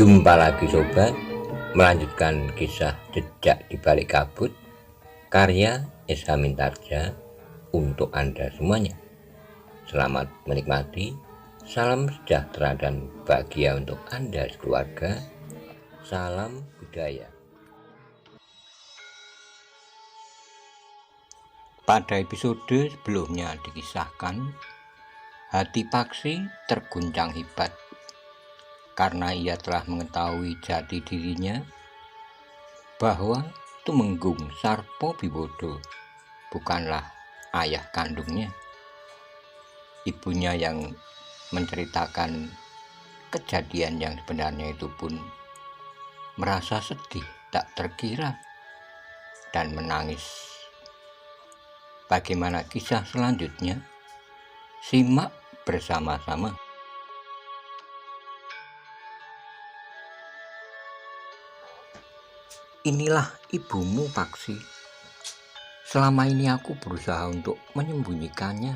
Jumpa lagi sobat, melanjutkan kisah Jejak di Balik Kabut karya Esa Mintarja untuk Anda semuanya. Selamat menikmati, salam sejahtera dan bahagia untuk Anda sekeluarga. Salam budaya. Pada episode sebelumnya dikisahkan, hati Paksi terguncang hebat karena ia telah mengetahui jati dirinya bahwa Tumenggung Sarpobiwodo bukanlah ayah kandungnya. Ibunya yang menceritakan kejadian yang sebenarnya itu pun merasa sedih tak terkira dan menangis. Bagaimana kisah selanjutnya? Simak bersama-sama. Inilah ibumu, Paksi. Selama ini aku berusaha untuk menyembunyikannya.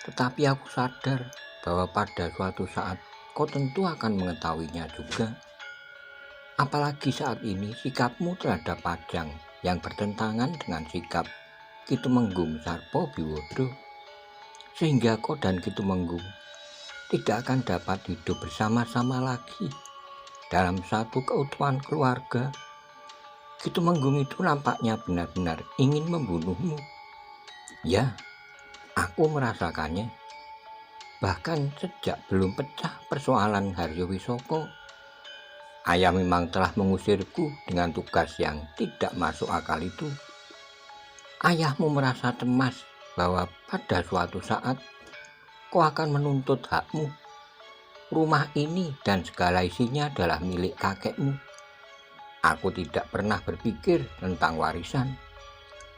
Tetapi aku sadar bahwa pada suatu saat kau tentu akan mengetahuinya juga. Apalagi saat ini sikapmu terhadap Pajang yang bertentangan dengan sikap Ki Tumenggung Sarpobiwodo. Sehingga kau dan Ki Tumenggung tidak akan dapat hidup bersama-sama lagi dalam satu keutuhan keluarga. Ki Tumenggung itu nampaknya benar-benar ingin membunuhmu. Ya, aku merasakannya. Bahkan sejak belum pecah persoalan Haryowisoko, ayah memang telah mengusirku dengan tugas yang tidak masuk akal itu. Ayahmu merasa cemas bahwa pada suatu saat kau akan menuntut hakmu. Rumah ini dan segala isinya adalah milik kakekmu. Aku tidak pernah berpikir tentang warisan.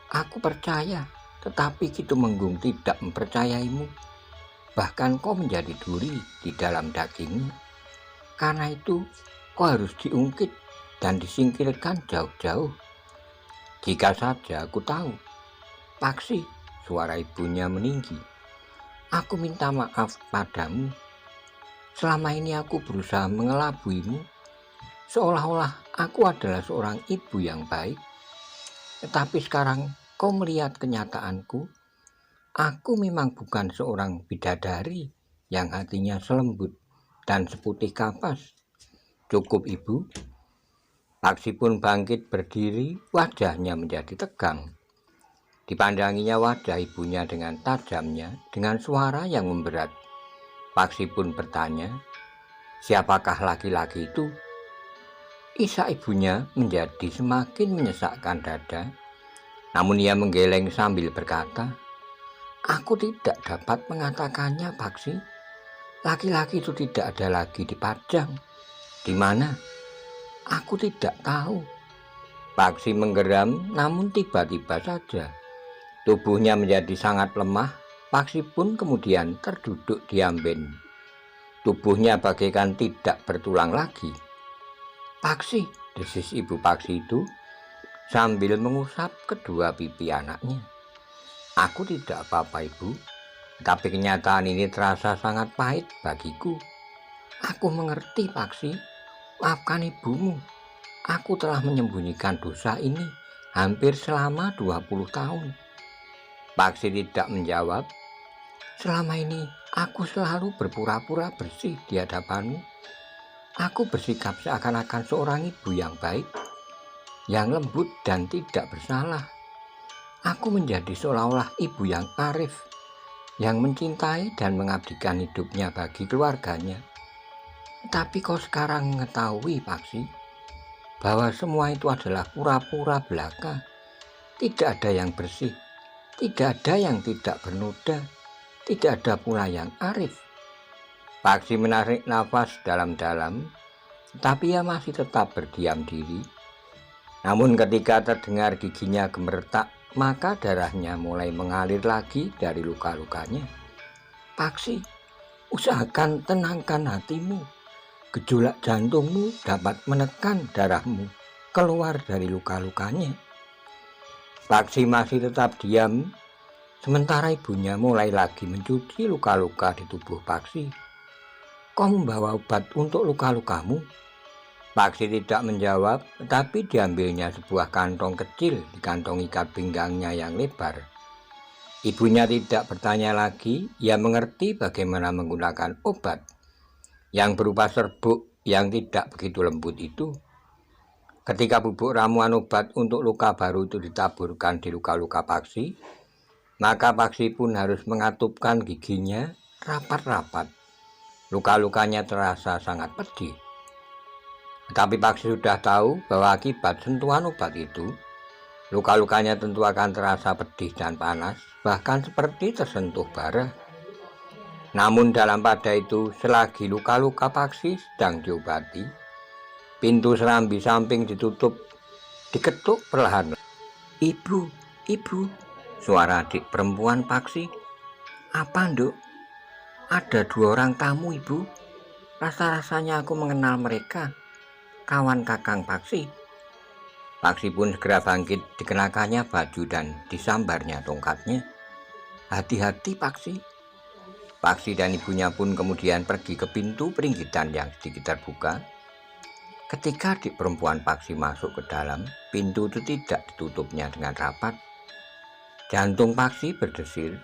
Aku percaya, tetapi Ki Tumenggung tidak mempercayaimu. Bahkan kau menjadi duri di dalam dagingnya. Karena itu, kau harus diungkit dan disingkirkan jauh-jauh. Jika saja aku tahu. Paksi, suara ibunya meninggi. Aku minta maaf padamu. Selama ini aku berusaha mengelabuimu. Seolah-olah aku adalah seorang ibu yang baik. Tetapi sekarang kau melihat kenyataanku. Aku memang bukan seorang bidadari yang hatinya selembut dan seputih kapas. Cukup, Ibu. Paksi pun bangkit berdiri, wajahnya menjadi tegang. Dipandanginya wajah ibunya dengan tajamnya, dengan suara yang memberat. Paksi pun bertanya, siapakah laki-laki itu? Isak ibunya menjadi semakin menyesakkan dada. Namun ia menggeleng sambil berkata, aku tidak dapat mengatakannya, Paksi. Laki-laki itu tidak ada lagi di Pajang. Di mana? Aku tidak tahu. Paksi menggeram, namun tiba-tiba saja tubuhnya menjadi sangat lemah. Paksi pun kemudian terduduk diamben. Tubuhnya bagaikan tidak bertulang lagi. Paksi, desis ibu Paksi itu sambil mengusap kedua pipi anaknya. Aku tidak apa-apa, Ibu, tapi kenyataan ini terasa sangat pahit bagiku. Aku mengerti, Paksi. Maafkan ibumu. Aku telah menyembunyikan dosa ini hampir selama 20 tahun. Paksi tidak menjawab. Selama ini aku selalu berpura-pura bersih di hadapanmu. Aku bersikap seakan-akan seorang ibu yang baik, yang lembut dan tidak bersalah. Aku menjadi seolah-olah ibu yang arif, yang mencintai dan mengabdikan hidupnya bagi keluarganya. Tapi kau sekarang mengetahui, Paksi, bahwa semua itu adalah pura-pura belaka. Tidak ada yang bersih, tidak ada yang tidak bernoda, tidak ada pula yang arif. Paksi menarik nafas dalam-dalam, tetapi ia masih tetap berdiam diri. Namun ketika terdengar giginya gemeretak, maka darahnya mulai mengalir lagi dari luka-lukanya. Paksi, usahakan tenangkan hatimu. Gejolak jantungmu dapat menekan darahmu keluar dari luka-lukanya. Paksi masih tetap diam, sementara ibunya mulai lagi mencuci luka-luka di tubuh Paksi. Kau membawa obat untuk luka-lukamu? Paksi tidak menjawab, tetapi diambilnya sebuah kantong kecil, dikantongi ikat pinggangnya yang lebar. Ibunya tidak bertanya lagi, ia mengerti bagaimana menggunakan obat yang berupa serbuk yang tidak begitu lembut itu. Ketika bubuk ramuan obat untuk luka baru itu ditaburkan di luka-luka Paksi, maka Paksi pun harus mengatupkan giginya rapat-rapat. Luka-lukanya terasa sangat pedih. Tetapi Paksi sudah tahu bahwa akibat sentuhan obat itu, luka-lukanya tentu akan terasa pedih dan panas, bahkan seperti tersentuh bara. Namun dalam pada itu, selagi luka-luka Paksi sedang diobati, pintu serambi samping diketuk perlahan. "Ibu, ibu," suara adik perempuan Paksi. "Apa, Nduk? Ada 2 orang tamu, Ibu. Rasa-rasanya aku mengenal mereka. Kawan Kakang Paksi." Paksi pun segera bangkit, dikenakannya baju dan disambarnya tongkatnya. "Hati-hati, Paksi." Paksi dan ibunya pun kemudian pergi ke pintu peringgitan yang sedikit terbuka. Ketika adik perempuan Paksi masuk ke dalam, pintu itu tidak ditutupnya dengan rapat. Jantung Paksi berdesir.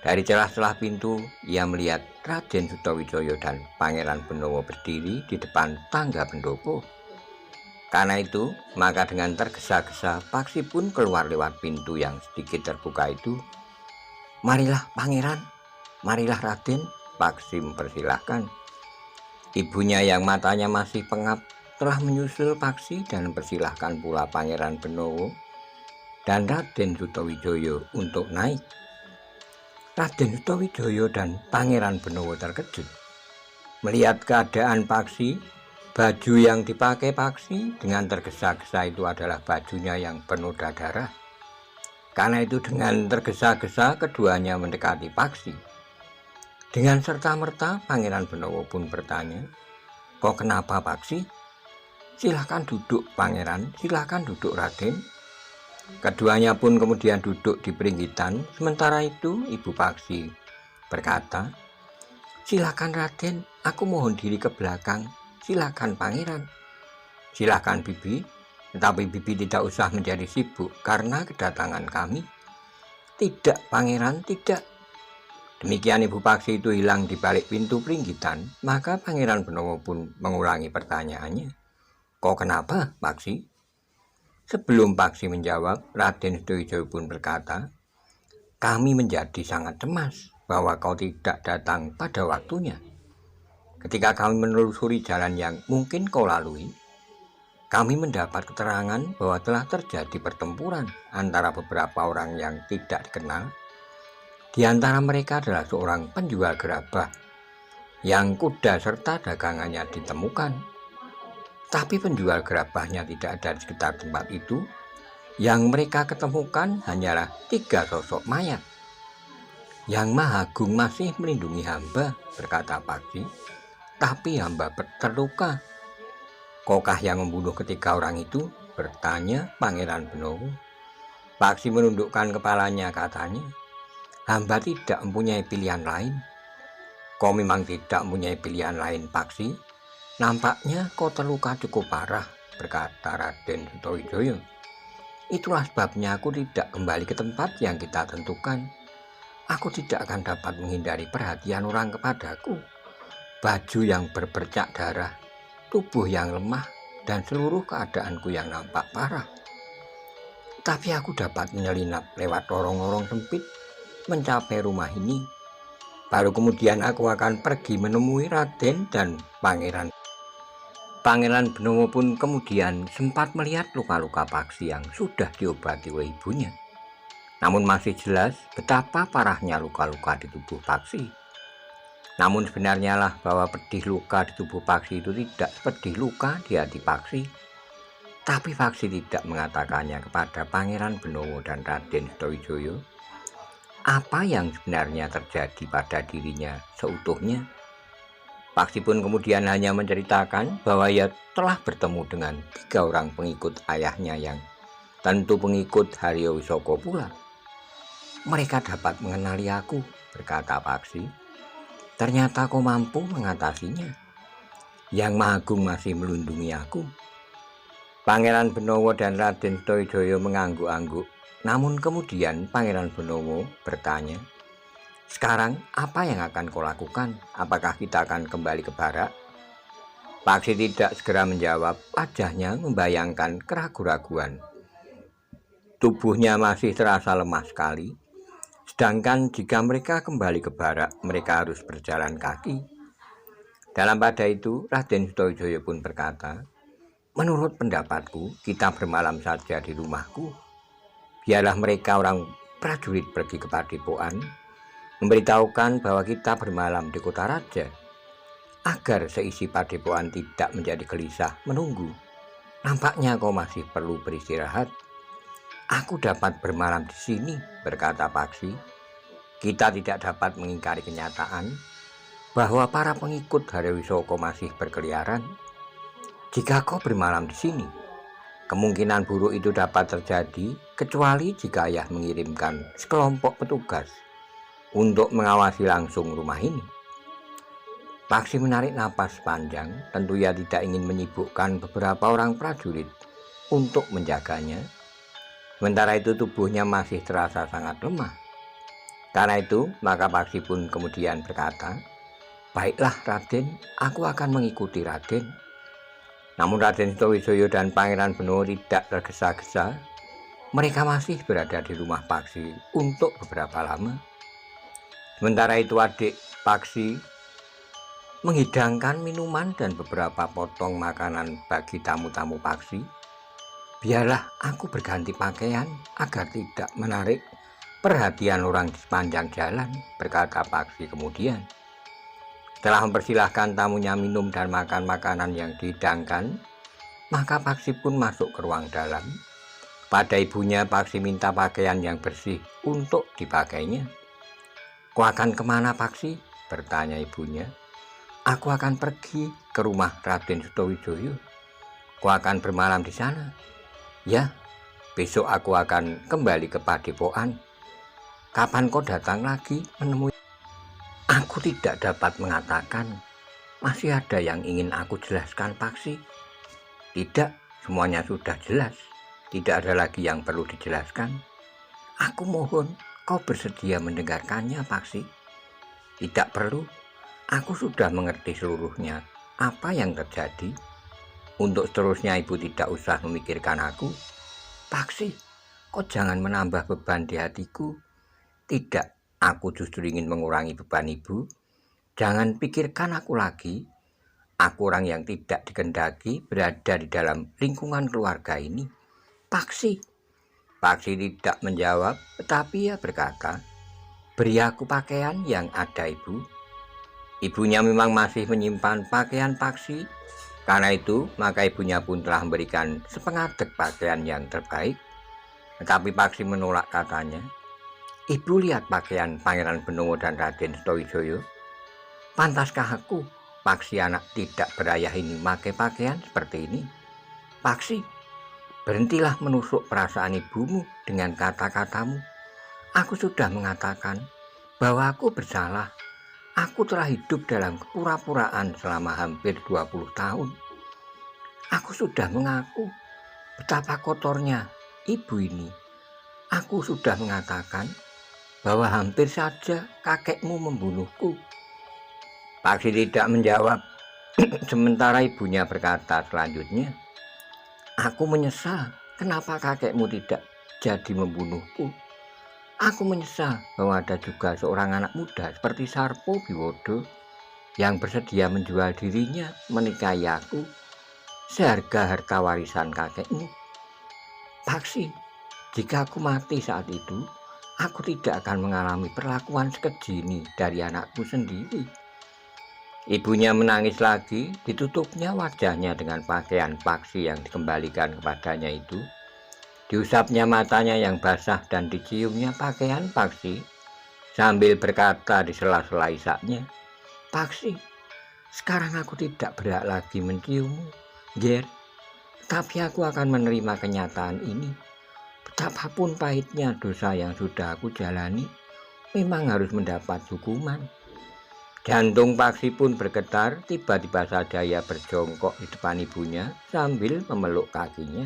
Dari celah-celah pintu, ia melihat Raden Sutawijaya dan Pangeran Benowo berdiri di depan tangga pendopo. Karena itu, maka dengan tergesa-gesa Paksi pun keluar lewat pintu yang sedikit terbuka itu. "Marilah Pangeran, marilah Raden," Paksi mempersilahkan. Ibunya yang matanya masih pengap telah menyusul Paksi dan mempersilahkan pula Pangeran Benowo dan Raden Sutawijaya untuk naik. Raden Sutawijaya dan Pangeran Benowo terkejut melihat keadaan Paksi. Baju yang dipakai Paksi dengan tergesa-gesa itu adalah bajunya yang penuh darah. Karena itu dengan tergesa-gesa keduanya mendekati Paksi. Dengan serta-merta Pangeran Benowo pun bertanya, "Kok kenapa, Paksi?" "Silakan duduk, Pangeran, silakan duduk, Raden." Keduanya pun kemudian duduk di peringgitan. Sementara itu Ibu Paksi berkata, "Silakan Raden, aku mohon diri ke belakang. Silakan Pangeran." "Silakan Bibi, tetapi Bibi tidak usah menjadi sibuk karena kedatangan kami." "Tidak Pangeran, tidak." Demikian Ibu Paksi itu hilang di balik pintu peringgitan. Maka Pangeran Benowo pun mengulangi pertanyaannya, "Kok kenapa, Paksi?" Sebelum Paksi menjawab, Raden Sutawijaya pun berkata, "Kami menjadi sangat cemas bahwa kau tidak datang pada waktunya. Ketika kami menelusuri jalan yang mungkin kau lalui, kami mendapat keterangan bahwa telah terjadi pertempuran antara beberapa orang yang tidak dikenal. Di antara mereka adalah seorang penjual gerabah yang kuda serta dagangannya ditemukan. Tapi penjual gerabahnya tidak ada di sekitar tempat itu. Yang mereka ketemukan hanyalah 3 sosok mayat. Yang Maha Agung masih melindungi hamba," berkata Paksi. "Tapi hamba terluka." "Kokah yang membunuh ketiga orang itu?" bertanya Pangeran Benowo. Paksi menundukkan kepalanya, katanya, "Hamba tidak mempunyai pilihan lain." "Kau memang tidak mempunyai pilihan lain, Paksi. Nampaknya kau terluka cukup parah," berkata Raden Sutawijaya. "Itulah sebabnya aku tidak kembali ke tempat yang kita tentukan. Aku tidak akan dapat menghindari perhatian orang kepadaku. Baju yang berbercak darah, tubuh yang lemah, dan seluruh keadaanku yang nampak parah. Tapi aku dapat menyelinap lewat lorong-lorong sempit mencapai rumah ini. Baru kemudian aku akan pergi menemui Raden dan Pangeran." Pangeran Benowo pun kemudian sempat melihat luka-luka Paksi yang sudah diobati oleh ibunya. Namun masih jelas betapa parahnya luka-luka di tubuh Paksi. Namun sebenarnya lah bahwa pedih luka di tubuh Paksi itu tidak pedih luka di hati Paksi. Tapi Paksi tidak mengatakannya kepada Pangeran Benowo dan Raden Sutawijaya apa yang sebenarnya terjadi pada dirinya seutuhnya. Paksi pun kemudian hanya menceritakan bahwa ia telah bertemu dengan 3 orang pengikut ayahnya yang tentu pengikut Haryo Wisoko pula. "Mereka dapat mengenali aku," berkata Paksi. "Ternyata kau mampu mengatasinya." Yang Maha Agung masih melindungi aku. Pangeran Benowo dan Raden Stoijoyo mengangguk-angguk. Namun kemudian Pangeran Benowo bertanya, "Sekarang apa yang akan kau lakukan? Apakah kita akan kembali ke barak?" Paksi tidak segera menjawab. Wajahnya membayangkan keraguan-raguan. Tubuhnya masih terasa lemah sekali. Sedangkan jika mereka kembali ke barak, mereka harus berjalan kaki. Dalam pada itu, Raden Stoijoyo pun berkata, "Menurut pendapatku, kita bermalam saja di rumahku. Biarlah mereka orang prajurit pergi ke padepokan, memberitahukan bahwa kita bermalam di kota raja, agar seisi padepokan tidak menjadi gelisah menunggu. Nampaknya kau masih perlu beristirahat." "Aku dapat bermalam di sini," berkata Paksi. "Kita tidak dapat mengingkari kenyataan bahwa para pengikut Harawisoko masih berkeliaran. Jika kau bermalam di sini, kemungkinan buruk itu dapat terjadi kecuali jika ayah mengirimkan sekelompok petugas untuk mengawasi langsung rumah ini." Paksi menarik napas panjang. Tentu ia tidak ingin menyibukkan beberapa orang prajurit untuk menjaganya. Sementara itu tubuhnya masih terasa sangat lemah. Karena itu maka Paksi pun kemudian berkata, "Baiklah Raden, aku akan mengikuti Raden." Namun Raden Stoijoyo dan Pangeran Benowo tidak tergesa-gesa. Mereka masih berada di rumah Paksi untuk beberapa lama. Sementara itu adik Paksi menghidangkan minuman dan beberapa potong makanan bagi tamu-tamu Paksi. "Biarlah aku berganti pakaian agar tidak menarik perhatian orang di sepanjang jalan," berkata Paksi kemudian. Setelah mempersilahkan tamunya minum dan makan makanan yang dihidangkan, maka Paksi pun masuk ke ruang dalam. Pada ibunya Paksi minta pakaian yang bersih untuk dipakainya. "Kau akan kemana Paksi?" bertanya ibunya. "Aku akan pergi ke rumah Raden Stoijoyo." "Kau akan bermalam di sana?" "Ya, besok aku akan kembali ke padepokan." "Kapan kau datang lagi menemui?" "Aku tidak dapat mengatakan. Masih ada yang ingin aku jelaskan Paksi?" "Tidak, semuanya sudah jelas. Tidak ada lagi yang perlu dijelaskan." "Aku mohon kau bersedia mendengarkannya Paksi." "Tidak perlu. Aku sudah mengerti seluruhnya apa yang terjadi. Untuk seterusnya ibu tidak usah memikirkan aku." "Paksi, kau jangan menambah beban di hatiku." "Tidak, aku justru ingin mengurangi beban ibu. Jangan pikirkan aku lagi. Aku orang yang tidak dikehendaki berada di dalam lingkungan keluarga ini." "Paksi." Paksi tidak menjawab, tetapi ia berkata, "Beri aku pakaian yang ada ibu." Ibunya memang masih menyimpan pakaian Paksi. Karena itu maka ibunya pun telah memberikan sepengadek pakaian yang terbaik. Tetapi Paksi menolak, katanya, "Ibu lihat pakaian Pangeran Benowo dan Raden Stoijoyo. Pantaskah aku, Paksi anak tidak berayah ini, memakai pakaian seperti ini?" "Paksi, berhentilah menusuk perasaan ibumu dengan kata-katamu. Aku sudah mengatakan bahwa aku bersalah. Aku telah hidup dalam kepura-puraan selama hampir 20 tahun. Aku sudah mengaku betapa kotornya ibu ini. Aku sudah mengatakan bahwa hampir saja kakekmu membunuhku." Paksi tidak menjawab. Sementara ibunya berkata selanjutnya, "Aku menyesal kenapa kakekmu tidak jadi membunuhku. Aku menyesal bahwa ada juga seorang anak muda seperti Sarpo Biwodo yang bersedia menjual dirinya menikahi aku seharga harta warisan kakekmu. Paksi, jika aku mati saat itu, aku tidak akan mengalami perlakuan sekeji ini dari anakku sendiri." Ibunya menangis lagi. Ditutupnya wajahnya dengan pakaian Paksi yang dikembalikan kepadanya itu. Diusapnya matanya yang basah dan diciumnya pakaian Paksi sambil berkata di sela-sela isaknya, "Paksi, sekarang aku tidak berhak lagi menciummu, Ger. Tapi aku akan menerima kenyataan ini. Betapapun pahitnya dosa yang sudah aku jalani, memang harus mendapat hukuman. Jantung Paksi pun bergetar. Tiba-tiba saja ia berjongkok di depan ibunya sambil memeluk kakinya.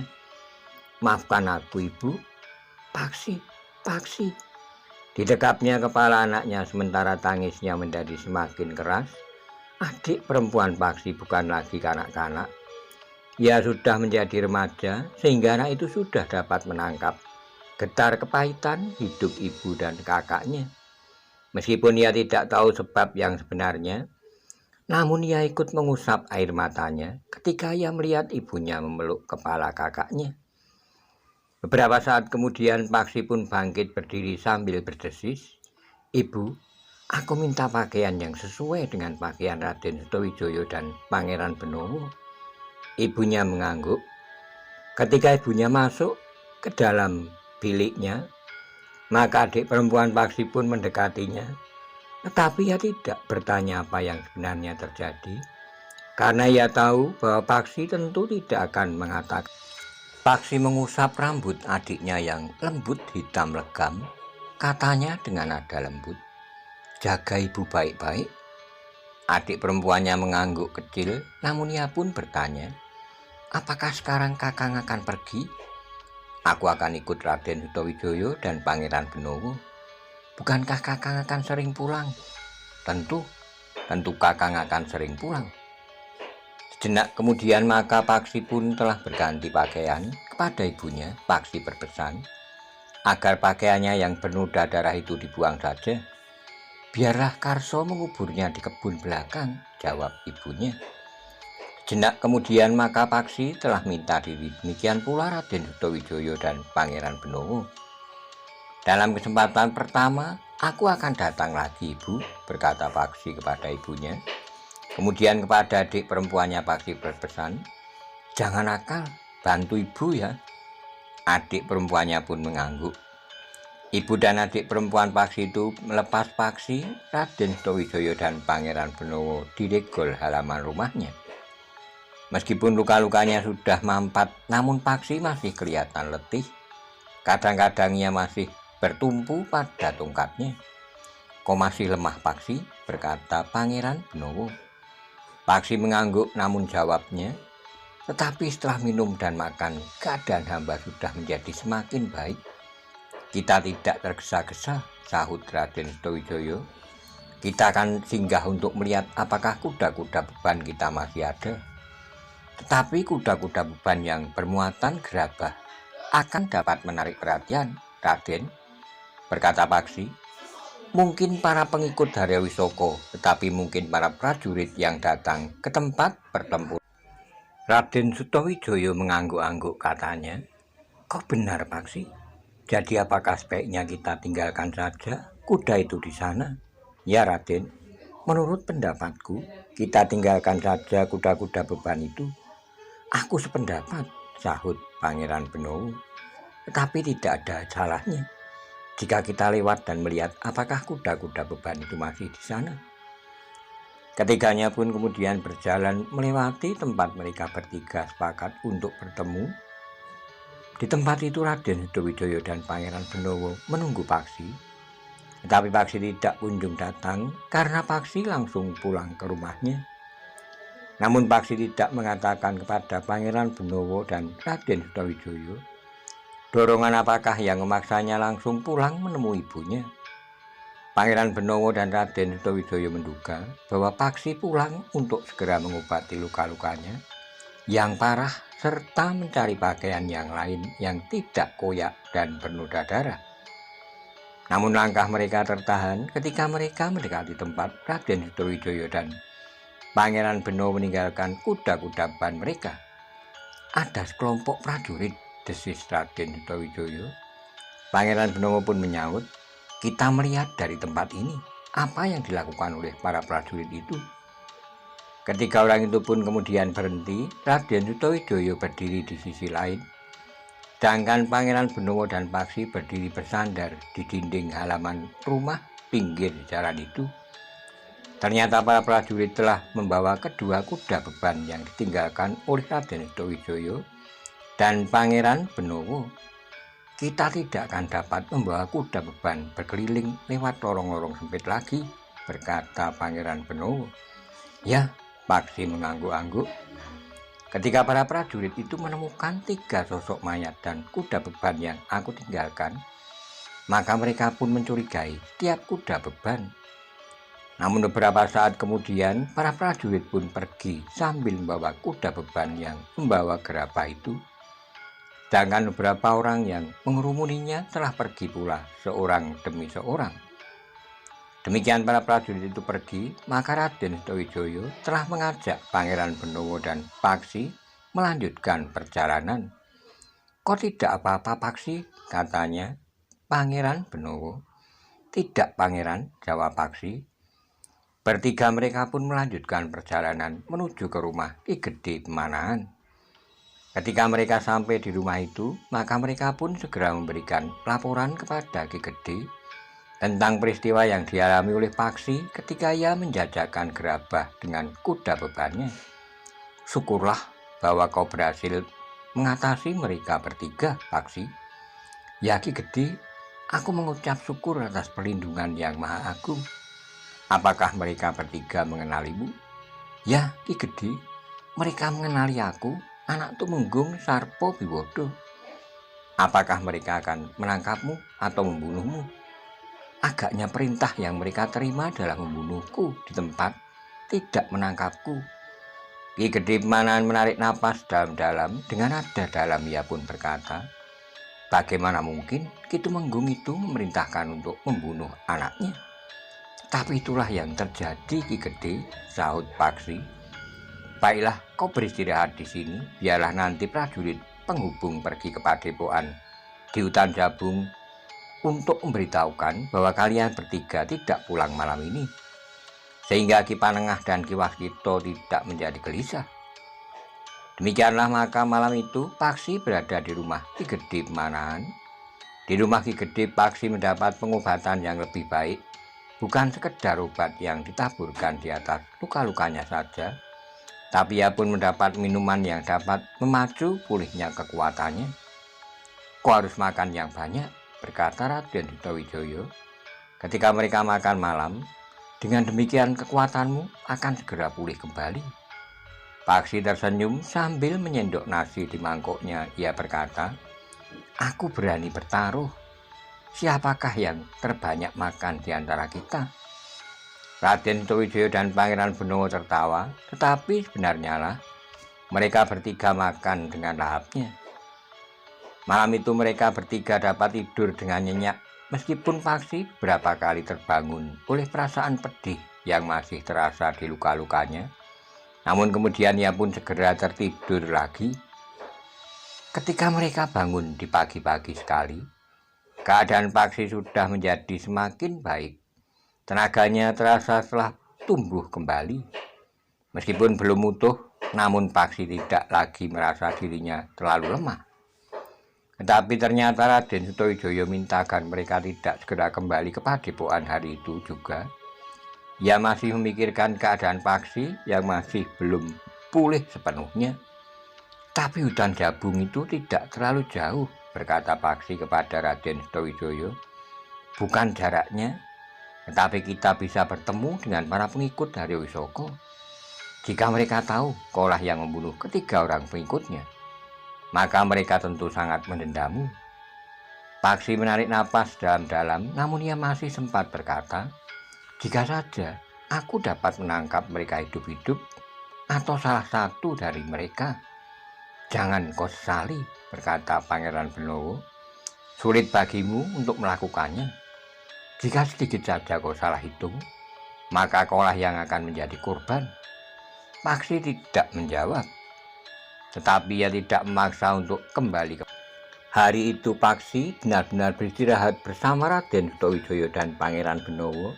"Maafkan aku, Ibu." "Paksi, Paksi." Didekapnya kepala anaknya sementara tangisnya menjadi semakin keras. Adik perempuan Paksi bukan lagi kanak-kanak. Ia sudah menjadi remaja sehingga anak itu sudah dapat menangkap getar kepahitan hidup ibu dan kakaknya. Meskipun ia tidak tahu sebab yang sebenarnya, namun ia ikut mengusap air matanya ketika ia melihat ibunya memeluk kepala kakaknya. Beberapa saat kemudian Paksi pun bangkit berdiri sambil berdesis, "Ibu, aku minta pakaian yang sesuai dengan pakaian Raden Sutawijaya dan Pangeran Benowo." Ibunya mengangguk. Ketika ibunya masuk ke dalam biliknya, maka adik perempuan Paksi pun mendekatinya. Tetapi ia tidak bertanya apa yang sebenarnya terjadi, karena ia tahu bahwa Paksi tentu tidak akan mengatakan. Paksi mengusap rambut adiknya yang lembut hitam legam. Katanya dengan nada lembut, "Jaga ibu baik-baik." Adik perempuannya mengangguk kecil, namun ia pun bertanya, "Apakah sekarang Kakang akan pergi?" "Aku akan ikut Raden Sutawijaya dan Pangeran Benowo." "Bukankah Kakang akan sering pulang?" Tentu Kakang akan sering pulang." Sejenak kemudian maka Paksi pun telah berganti pakaian. Kepada ibunya, Paksi berpesan agar pakaiannya yang bernoda darah itu dibuang saja. "Biarlah Karso menguburnya di kebun belakang," jawab ibunya. Sejenak kemudian maka Paksi telah minta diri, demikian pula Raden Sutawijaya dan Pangeran Benowo. "Dalam kesempatan pertama, aku akan datang lagi, Ibu," berkata Paksi kepada ibunya. Kemudian kepada adik perempuannya Paksi berpesan, "Jangan nakal, bantu ibu ya." Adik perempuannya pun mengangguk. Ibu dan adik perempuan Paksi itu melepas Paksi, Raden Sutawijaya dan Pangeran Benowo di regol halaman rumahnya. Meskipun luka-lukanya sudah mampat, namun Paksi masih kelihatan letih. Kadang-kadang ia masih bertumpu pada tongkatnya. "Kau masih lemah, Paksi?" berkata Pangeran Benowo. Paksi mengangguk, namun jawabnya, "Tetapi setelah minum dan makan, keadaan hamba sudah menjadi semakin baik." "Kita tidak tergesa-gesa," sahut Raden Sutawijaya. "Kita akan singgah untuk melihat apakah kuda-kuda beban kita masih ada." "Tetapi kuda-kuda beban yang bermuatan gerabah akan dapat menarik perhatian, Raden," berkata Paksi. "Mungkin para pengikut Haryawisoko, tetapi mungkin para prajurit yang datang ke tempat pertempuran." Raden Sutawijaya mengangguk-angguk, katanya, "Kau benar, Paksi. Jadi apakah sebaiknya kita tinggalkan saja kuda itu di sana?" "Ya, Raden, menurut pendapatku, kita tinggalkan saja kuda-kuda beban itu." "Aku sependapat," sahut Pangeran Benowo. "Tetapi tidak ada salahnya jika kita lewat dan melihat apakah kuda-kuda beban itu masih di sana." Ketiganya pun kemudian berjalan melewati tempat mereka bertiga sepakat untuk bertemu. Di tempat itu Raden Sutawijaya dan Pangeran Benowo menunggu Paksi. Tetapi Paksi tidak kunjung datang karena Paksi langsung pulang ke rumahnya. Namun Paksi tidak mengatakan kepada Pangeran Benowo dan Raden Sutawijaya dorongan apakah yang memaksanya langsung pulang menemui ibunya. Pangeran Benowo dan Raden Sutawijaya menduga bahwa Paksi pulang untuk segera mengobati luka-lukanya yang parah serta mencari pakaian yang lain yang tidak koyak dan bernoda darah. Namun langkah mereka tertahan ketika mereka mendekati tempat Raden Sutawijaya dan Pangeran Benowo meninggalkan kuda-kuda beban mereka. "Ada sekelompok prajurit," desis Raden Sutawijaya. Pangeran Benowo pun menyahut, "Kita melihat dari tempat ini apa yang dilakukan oleh para prajurit itu." Ketika orang itu pun kemudian berhenti, Raden Sutawijaya berdiri di sisi lain, sedangkan Pangeran Benowo dan Paksi berdiri bersandar di dinding halaman rumah pinggir jalan itu. Ternyata para prajurit telah membawa kedua kuda beban yang ditinggalkan oleh Raden Sutawijaya dan Pangeran Benowo. "Kita tidak akan dapat membawa kuda beban berkeliling lewat lorong-lorong sempit lagi," berkata Pangeran Benowo. Ya, Paksi mengangguk-angguk. Ketika para prajurit itu menemukan 3 sosok mayat dan kuda beban yang aku tinggalkan, maka mereka pun mencurigai setiap kuda beban. Namun beberapa saat kemudian, para prajurit pun pergi sambil membawa kuda beban yang membawa gerabah itu. Sedangkan beberapa orang yang mengerumuninya telah pergi pula seorang demi seorang. Demikian para prajurit itu pergi, maka Raden Sutawijaya telah mengajak Pangeran Benowo dan Paksi melanjutkan perjalanan. Kok tidak apa-apa Paksi, katanya. Pangeran Benowo. Tidak Pangeran, jawab Paksi. Bertiga mereka pun melanjutkan perjalanan menuju ke rumah Ki Gede Pemanahan. Ketika mereka sampai di rumah itu, maka mereka pun segera memberikan laporan kepada Ki Gede tentang peristiwa yang dialami oleh Paksi ketika ia menjajakan gerabah dengan kuda bebannya. Syukurlah bahwa kau berhasil mengatasi mereka bertiga, Paksi. Ya Ki Gede, aku mengucap syukur atas perlindungan yang maha agung. Apakah mereka bertiga mengenalimu? Ya Ki Gede, mereka mengenali aku, anak Tumenggung Sarpo Biwodo. Apakah mereka akan menangkapmu atau membunuhmu? Agaknya perintah yang mereka terima adalah membunuhku di tempat, tidak menangkapku. Ki Gede Pemanahan menarik napas dalam-dalam. Dengan nada dalam ia pun berkata, bagaimana mungkin Ki Tumenggung itu memerintahkan untuk membunuh anaknya? Tapi itulah yang terjadi Ki Gede, sahut Paksi. Baiklah, kau beristirahat di sini, biarlah nanti prajurit penghubung pergi ke padepokan di hutan Jabung untuk memberitahukan bahwa kalian bertiga tidak pulang malam ini, sehingga Ki Panengah dan Ki Waskito tidak menjadi gelisah. Demikianlah maka malam itu Paksi berada di rumah Ki Gede Pemanahan. Di rumah Ki Gede, Paksi mendapat pengobatan yang lebih baik, bukan sekedar obat yang ditaburkan di atas luka-lukanya saja, tapi ia pun mendapat minuman yang dapat memacu pulihnya kekuatannya. Kau harus makan yang banyak, berkata Raden Sutawijaya. Ketika mereka makan malam, dengan demikian kekuatanmu akan segera pulih kembali. Paksi tersenyum sambil menyendok nasi di mangkoknya. Ia berkata, aku berani bertaruh. Siapakah yang terbanyak makan di antara kita? Raden Sutawijaya dan Pangeran Benowo tertawa, tetapi sebenarnya lah mereka bertiga makan dengan lahapnya. Malam itu mereka bertiga dapat tidur dengan nyenyak, meskipun Paksi beberapa kali terbangun oleh perasaan pedih yang masih terasa di luka-lukanya. Namun kemudian ia pun segera tertidur lagi. Ketika mereka bangun di pagi-pagi sekali, keadaan Paksi sudah menjadi semakin baik. Tenaganya terasa telah tumbuh kembali. Meskipun belum utuh, namun Paksi tidak lagi merasa dirinya terlalu lemah. Tetapi ternyata Raden Sutawijaya mintakan mereka tidak segera kembali ke padepokan hari itu juga. Ia masih memikirkan keadaan Paksi yang masih belum pulih sepenuhnya. Tapi hutan Jabung itu tidak terlalu jauh, berkata Paksi kepada Raden Sutawijaya. Bukan jaraknya, tetapi kita bisa bertemu dengan para pengikut Haryo Wisoko. Jika mereka tahu kaulah yang membunuh ketiga orang pengikutnya, maka mereka tentu sangat mendendammu. Paksi menarik napas dalam-dalam, namun ia masih sempat berkata, jika saja aku dapat menangkap mereka hidup-hidup, atau salah satu dari mereka. Jangan kau sesali, berkata Pangeran Benowo. Sulit bagimu untuk melakukannya. Jika sedikit saja kau salah hitung, maka kaulah yang akan menjadi korban. Paksi tidak menjawab, tetapi ia tidak memaksa untuk kembali. Hari itu Paksi benar-benar beristirahat bersama Raden Sutawijaya dan Pangeran Benowo.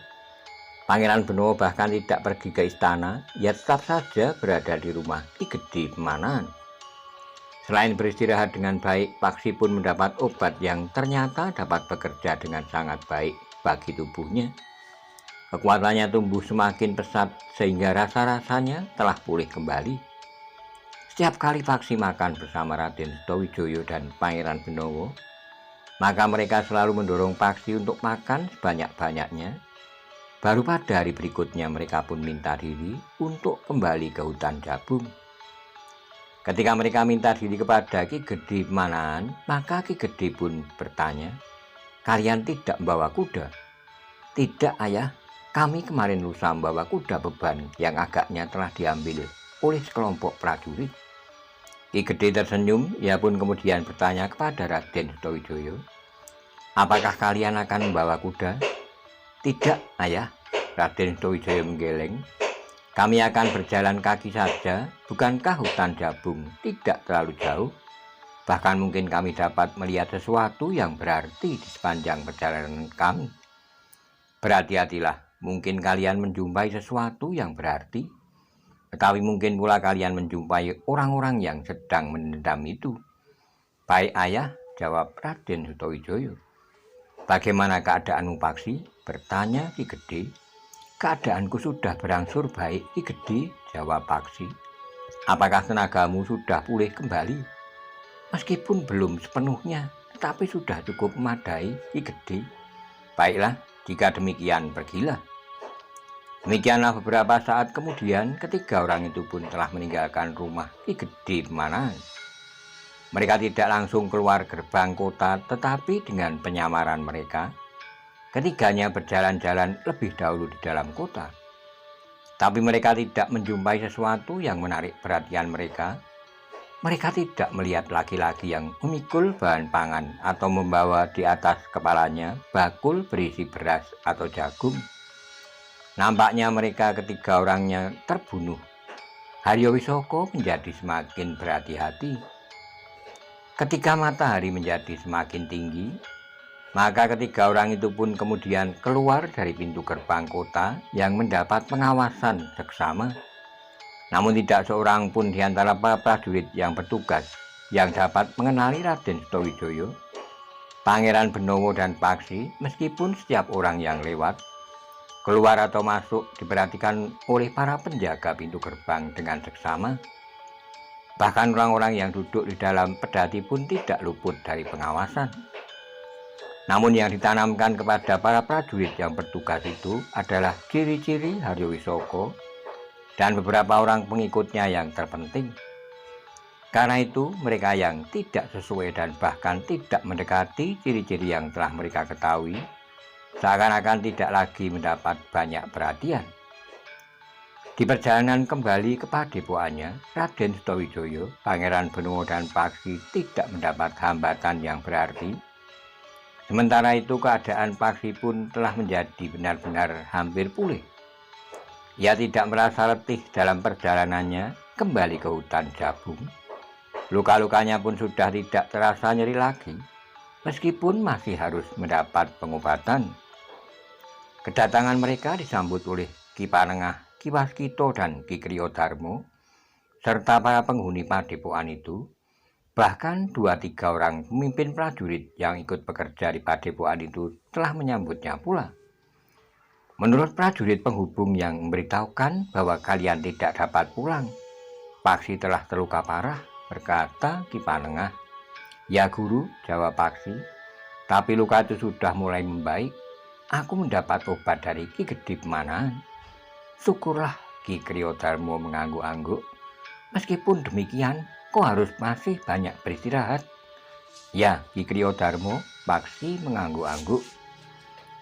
Pangeran Benowo bahkan tidak pergi ke istana, ia tetap saja berada di rumah Ki Gede Pemanahan. Selain beristirahat dengan baik, Paksi pun mendapat obat yang ternyata dapat bekerja dengan sangat baik bagi tubuhnya. Kekuatannya tumbuh semakin pesat sehingga rasa-rasanya telah pulih kembali. Setiap kali Paksi makan bersama Raden Sutawijaya dan Pangeran Benowo, maka mereka selalu mendorong Paksi untuk makan sebanyak-banyaknya. Baru pada hari berikutnya mereka pun minta diri untuk kembali ke hutan Jabung. Ketika mereka minta diri kepada Ki Gede Pemanahan, maka Ki Gede pun bertanya, "Kalian tidak membawa kuda?" "Tidak, Ayah. Kami kemarin lusa membawa kuda beban yang agaknya telah diambil oleh sekelompok prajurit." Ki Gede tersenyum. Ia pun kemudian bertanya kepada Raden Sutawijaya, "Apakah kalian akan membawa kuda?" "Tidak, Ayah." Raden Sutawijaya menggeleng. "Kami akan berjalan kaki saja. Bukankah hutan Jabung tidak terlalu jauh? Bahkan mungkin kami dapat melihat sesuatu yang berarti di sepanjang perjalanan kami." "Berhati-hatilah, mungkin kalian menjumpai sesuatu yang berarti. Tetapi mungkin pula kalian menjumpai orang-orang yang sedang menendam itu." "Baik, Ayah," jawab Raden Sutawijaya. "Bagaimana keadaanmu, Paksi?" bertanya Ki Gede. "Keadaanku sudah berangsur baik, Ki Gede," jawab Paksi. "Apakah tenagamu sudah pulih kembali?" "Meskipun belum sepenuhnya, tetapi sudah cukup memadai, Ki Gede." "Baiklah, jika demikian pergilah." Demikianlah beberapa saat kemudian, ketiga orang itu pun telah meninggalkan rumah Ki Gede Pemanahan. Mereka tidak langsung keluar gerbang kota, tetapi dengan penyamaran mereka, ketiganya berjalan-jalan lebih dahulu di dalam kota. Tapi mereka tidak menjumpai sesuatu yang menarik perhatian mereka. Mereka tidak melihat laki-laki yang memikul bahan pangan atau membawa di atas kepalanya bakul berisi beras atau jagung. Nampaknya mereka ketiga orangnya terbunuh. Haryo Wisoko menjadi semakin berhati-hati. Ketika matahari menjadi semakin tinggi, maka ketiga orang itu pun kemudian keluar dari pintu gerbang kota yang mendapat pengawasan seksama. Namun tidak seorang pun di antara para prajurit yang bertugas yang dapat mengenali Raden Sutawijaya, Pangeran Benowo dan Paksi, meskipun setiap orang yang lewat, keluar atau masuk diperhatikan oleh para penjaga pintu gerbang dengan seksama. Bahkan orang-orang yang duduk di dalam pedati pun tidak luput dari pengawasan. Namun yang ditanamkan kepada para prajurit yang bertugas itu adalah ciri-ciri Haryo Wisoko dan beberapa orang pengikutnya yang terpenting. Karena itu mereka yang tidak sesuai dan bahkan tidak mendekati ciri-ciri yang telah mereka ketahui, seakan-akan tidak lagi mendapat banyak perhatian. Di perjalanan kembali ke padepokannya, Raden Sutawijaya, Pangeran Benowo dan Paksi tidak mendapat hambatan yang berarti. Sementara itu keadaan Paksi pun telah menjadi benar-benar hampir pulih. Ia tidak merasa letih dalam perjalanannya kembali ke hutan Jabung. Luka-lukanya pun sudah tidak terasa nyeri lagi, meskipun masih harus mendapat pengobatan. Kedatangan mereka disambut oleh Ki Panengah, Ki Waskita dan Ki Kriyodarmo, serta para penghuni padepokan itu. Bahkan 2-3 orang pemimpin prajurit yang ikut bekerja di padepokan itu telah menyambutnya pula. "Menurut prajurit penghubung yang memberitahukan bahwa kalian tidak dapat pulang, Paksi telah terluka parah," berkata Ki Panengah. "Ya Guru," jawab Paksi, "tapi luka itu sudah mulai membaik. Aku mendapat obat dari Ki Gede Pemanahan." "Syukurlah," Ki Kriyodarmo mengangguk-angguk. "Meskipun demikian, kau harus masih banyak beristirahat." "Ya, Ki Kriyodarmo," Paksi mengangguk-angguk.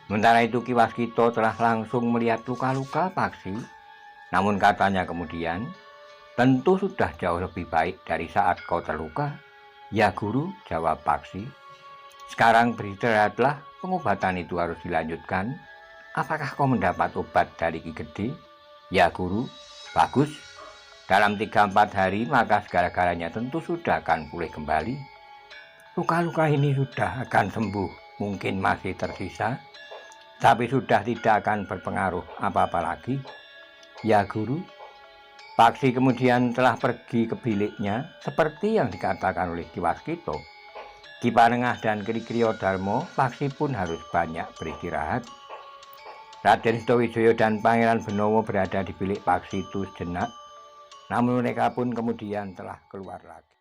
Sementara itu Ki Waskita telah langsung melihat luka-luka Paksi. Namun katanya kemudian, "Tentu sudah jauh lebih baik dari saat kau terluka." "Ya Guru," jawab Paksi. "Sekarang beristirahatlah, pengobatan itu harus dilanjutkan. Apakah kau mendapat obat dari Ki Gede?" "Ya Guru." "Bagus. Dalam 3-4 hari maka segala-galanya tentu sudah akan pulih kembali. Luka-luka ini sudah akan sembuh, mungkin masih tersisa, tapi sudah tidak akan berpengaruh apa-apa lagi." "Ya Guru." Paksi kemudian telah pergi ke biliknya seperti yang dikatakan oleh Ki Waskita. Ki Panengah dan Ki Kriyodarmo, Paksi pun harus banyak beristirahat. Raden Sutawijaya dan Pangeran Benowo berada di bilik Paksi itu sejenak, namun mereka pun kemudian telah keluar lagi.